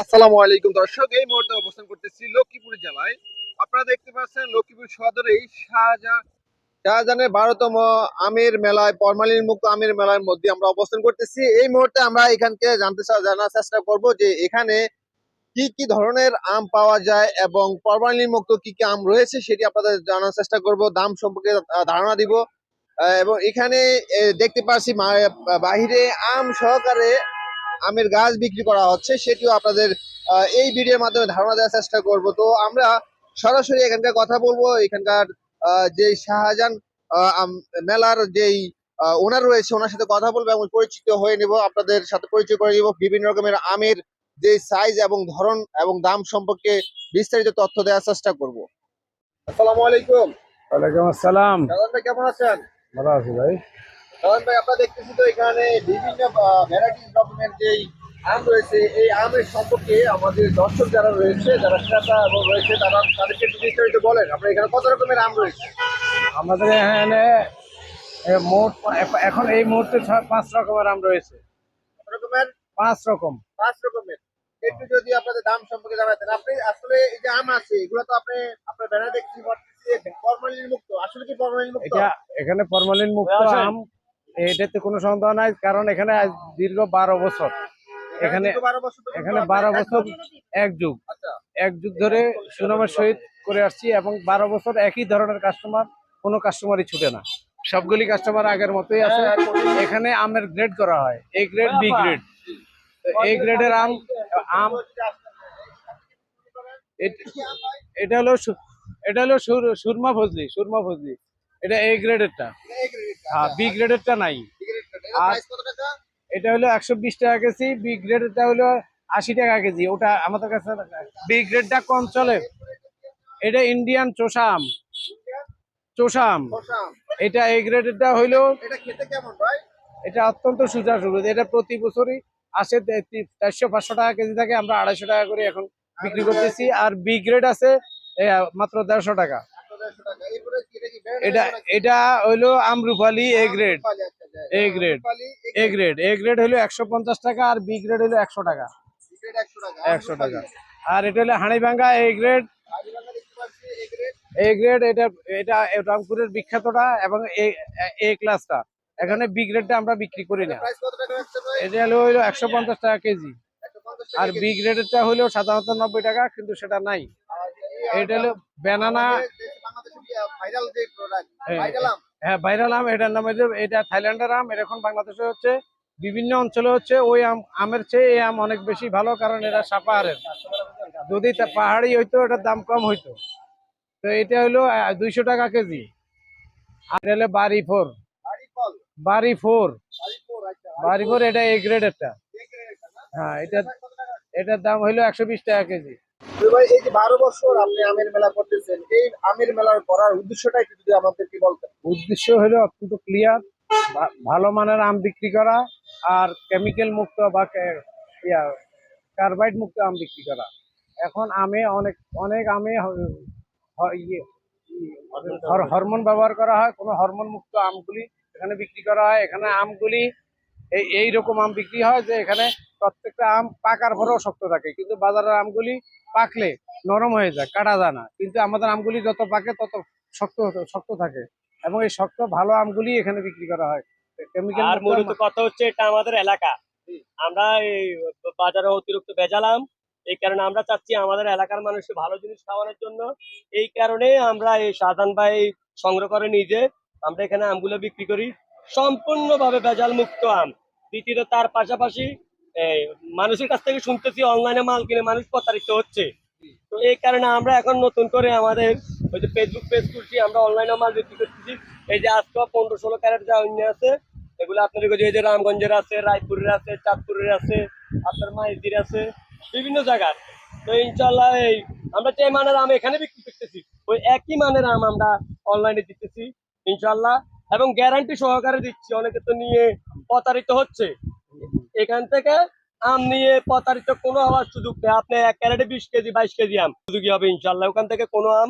আসসালামু আলাইকুম দর্শক, এই মুহূর্তে অবস্থান করতেছি লক্ষ্মীপুর জেলায়। আপনারা দেখতে পাচ্ছেন লক্ষ্মীপুর সদরেই শাহজাহানের 12তম আমের মেলায়, ফরমালিন মুক্ত আমের মেলার মধ্যে আমরা অবস্থান করতেছি। এই মুহূর্তে আমরা এখানকে জানার চেষ্টা করব যে এখানে কি কি ধরনের আম পাওয়া যায় এবং ফরমালিন মুক্ত কি কি আম রয়েছে সেটি আপনাদের জানার চেষ্টা করব, দাম সম্পর্কে ধারণা দিব। এবং এখানে দেখতে পাচ্ছি বাহিরে আম সহকারে আমের গাছ বিক্রি করা হচ্ছে, সেটিও আপনাদের এই ভিডিওর মাধ্যমে ধারণা দেওয়ার চেষ্টা করব। তো আমরা সরাসরি এখানকার কথা বলবো, এখানকার যে শাহজাহান মেলার যেই ওনার রয়েছে ওনার সাথে কথা বলবো এবং পরিচিত হয়ে নিব, আপনাদের সাথে পরিচয় করে দিব বিভিন্ন রকমের আমের যে সাইজ এবং ধরন এবং দাম সম্পর্কে বিস্তারিত তথ্য দেওয়ার চেষ্টা করব। আসসালামু আলাইকুম। ওয়ালাইকুম আসসালাম। শাহজাহান ভাই, কেমন আছেন? ভালো আছি ভাই। শাহজাহান ভাই, আমরা দেখতেছি তো এখানে বিভিন্ন ভ্যারাইটিস রকমের যেই আম রয়েছে, এই আমের সম্পর্কে আমাদের দর্শক যারা রয়েছে, যারা ক্রেতা এবং রয়েছে, তাদেরকে একটু বিস্তারিত বলেন, আপনার এখানে কত রকমের আম রয়েছে? আমাদের এখানে মোট এখন এই মুহূর্তে 5 রকমের আম রয়েছে। কত রকমের? 5 রকম। 5 রকমের। একটু যদি আপনাদের দাম সম্পর্কে জানাতেন। আপনি আসলে এই যে আম আছে এগুলো তো আপনি আপনার ব্যানার দেখতে পাচ্ছি ফরমালিন মুক্ত, আসলে কি ফরমালিন মুক্ত? এটা এখানে ফরমালিন মুক্ত আম, এটাতে কোনো সন্দেহ নাই, কারণ এখানে আজ দীর্ঘ 12 বছর এখানে দীর্ঘ 12 বছর ধরে এখানে কিন্তু 12 বছর এক যুগ আচ্ছা। এক যুগ ধরে সুনামের সহিত করে আসছি, এবং 12 বছর একই ধরনের কাস্টমার, কোনো কাস্টমারই ছুটে না। সবগুলি কাস্টমার আগের মতোই আছে। এখানে আমের গ্রেড করা হয়, এ গ্রেড, বি গ্রেড। এই গ্রেডের আম আম এট- এটা হলো সুরমা ফজলি, সুরমা ফজলি। এটা এ গ্রেডেরটা। হ্যাঁ, বি গ্রেডেরটা নাই। আর প্রাইস কত টাকা? এটা হলো 120 টাকা কেজি, বি গ্রেডেরটা হলো 80 টাকা কেজি। ওটা আমাদের কাছে বি গ্রেডটা কম চলে। এটা ইন্ডিয়ান চোষা আম, চোষা আম। শসা আম। এটা এ গ্রেডেরটা হইলো, এটা খেতে কেমন ভাই? এটা অত্যন্ত সুস্বাদু। এটা প্রতি বছরই আসে 400-500 টাকা কেজি থাকে, আমরা 250 টাকা করে এখন বিক্রি করতেছি। আর বি গ্রেড আছে মাত্র 150 টাকা। 150 টাকা। এরপরে এটা কি ব্র্যান্ড এটা নাকি? এটা হইলো আমরুপালি এ গ্রেড। আমরুপালি, আচ্ছা আচ্ছা। A grade, Amrapali A grade, A grade হলো 150 টাকা, আর বি গ্রেড হলো 100 টাকা। গ্রেড 100 টাকা 100 টাকা। আমরুপালি। আর এটা হলো হাড়িভাঙ্গা এ গ্রেড। কাজিরাঙা দেখতে পাচ্ছি এ গ্রেড। এ গ্রেড এটা এটা রংপুরের বিখ্যাতটা, এবং এ ক্লাসটা। এখানে বি গ্রেডটা আমরা বিক্রি করি এটা না। প্রাইস কত টাকা রাখছেন ভাই? এটা হলো 150 টাকা কেজি। 150 আর টাকা বি কেজি। গ্রেডেরটা হলো সাধারণত 90 টাকা, কিন্তু সেটা নাই। আর এই এটা আমটা হলো ব্যানানা। আমাদের বাংলাদেশে কি ভাইরাল যে প্রোডাক্ট, হ্যাঁ, ভাইরাল আম। হ্যাঁ, ভাইরাল আম। এটার নাম হচ্ছে, এটা থাইল্যান্ডের আম। এটা এখন বাংলাদেশে হচ্ছে, বিভিন্ন অঞ্চলে হচ্ছে। ওই আমের চেয়ে এই আম অনেক বেশি ভালো, কারণ এটা সাপাহারের। যদি পাহাড়ি হইতো এটার দাম কম হইতো। তো এটা হলো 200 টাকা কেজি। আর এটা হলো বাড়ি ফোর। বাড়ি ফল, বাড়ি ফোর। বাড়ি ফোর, আচ্ছা বাড়ি বাড়ি ফোর। ফোর, এটা এ গ্রেড একটা। এই গ্রেডটা না? হ্যাঁ, এটা প্রাইস কত টাকা? এটার দাম হইলো 120 টাকা কেজি। তো ভাই, এই যে 12 বছর আপনি আমের মেলা করতেছেন, এই আমের মেলার করার উদ্দেশ্যটা একটু যদি আমাদেরকে বলতেন। উদ্দেশ্য হলো অত্যন্ত ক্লিয়ার, ভালো মানের আম বিক্রি করা, আর কেমিক্যাল মুক্ত বা কার্বাইড মুক্ত আম বিক্রি করা। এখন আমে অনেক অনেক আমে হরমোন ব্যবহার করা হয়। কোনো হরমোন মুক্ত আমগুলি এখানে বিক্রি করা হয়। এখানে আমগুলি এই রকম আম বিক্রি হয় যে এখানে প্রত্যেকটা আম পাকার পরেও শক্ত থাকে, কিন্তু বাজারের আমগুলি পাকলে নরম হয়ে যায়, কাটা যায় না। কিন্তু আমাদের আমগুলি যত পাকে তত শক্ত থাকে, এবং এই শক্ত ভালো আমগুলি এখানে বিক্রি করা হয়। কেমিক্যাল আর মুক্ত মূলত কথা হচ্ছে এটা আমাদের এলাকা, আমরা এই বাজারে অতিরিক্ত ভেজালাম। এই কারণে আমরা চাচ্ছি আমাদের এলাকার মানুষকে ভালো জিনিস খাওয়ানোর জন্য। এই কারণে আমরা এই সাধারণ ভাই সংগ্রহ করে নিজে আমরা এখানে আমগুলো বিক্রি করি, সম্পূর্ণভাবে ভেজাল মুক্ত আম। দ্বিতীয়ত তার পাশাপাশি এই মানুষের কাছ থেকে শুনতেছি অনলাইনে মাল কিনে মানুষ প্রতারিত হচ্ছে। তো এই কারণে আমরা এখন নতুন করে আমাদের ওই যে ফেসবুক পেজ খুলছি, আমরা অনলাইনে মাল বিক্রি করতেছি। এই যে আজকে 15-16 ক্যারেট যা অন্য আছে, এগুলো আপনার এই যে রামগঞ্জের আছে, রায়পুরের আছে, চাঁদপুরের আছে, আপনার মাইজদির আছে, বিভিন্ন জায়গার। তো ইনশাল্লাহ এই আমরা যে মানের আম এখানে বিক্রি করতেছি, ওই একই মানের আম আমরা অনলাইনে দিতেছি ইনশাল্লাহ, এবং গ্যারান্টি সহকারে দিচ্ছি। অনেকে তো নিয়ে প্রতারিত হচ্ছে। এখান থেকে আম নিয়ে প্রতারিত কোনো হওয়ার সুযোগ নেই। আপনি 1 ক্যারেটে 20 কেজি 22 কেজি আম সুযোগই হবে ইনশাল্লাহ। ওখান থেকে কোনো আম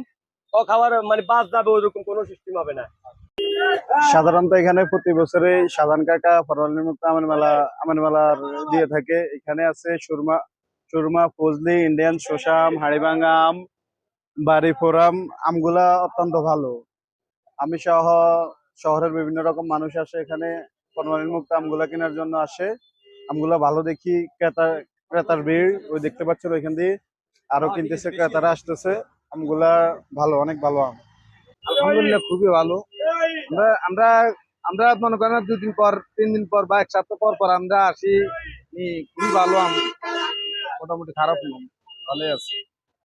খাওয়ার মানে বাদ যাবে ওরকম কোনো সিস্টেম হবে না। সাধারণত এখানে প্রতি বছরে সাধারণ কাকা ফরমালিন মুক্ত আমের মেলা দিয়ে থাকে। এখানে আছে সুরমা সুরমা, ফজলি, ইন্ডিয়ান শসা আম, হাড়িভাঙ্গা আম, বাড়ি ফোরাম, আমগুলা অত্যন্ত ভালো। আমি সহ শহরের বিভিন্ন রকম মানুষ আসে এখানে ফরমালিন মুক্ত আমগুলা কেনার জন্য আসে। আমগুলা ভালো দেখি ক্রেতার ভিড় ওই দেখতে পাচ্ছেন ওইখান দিয়ে আরো কিনতেছে, ক্রেতারা আসতেছে। আমগুলা ভালো, অনেক ভালো আম। আলহামদুলিল্লাহ খুবই ভালো। আমরা আমরা আমরা মনে করেন 2 দিন পর 3 দিন পর বা 1 সপ্তাহ পর পর আমরা আসি। খুবই ভালো আম, মোটামুটি খারাপ না, ভালোই আছে।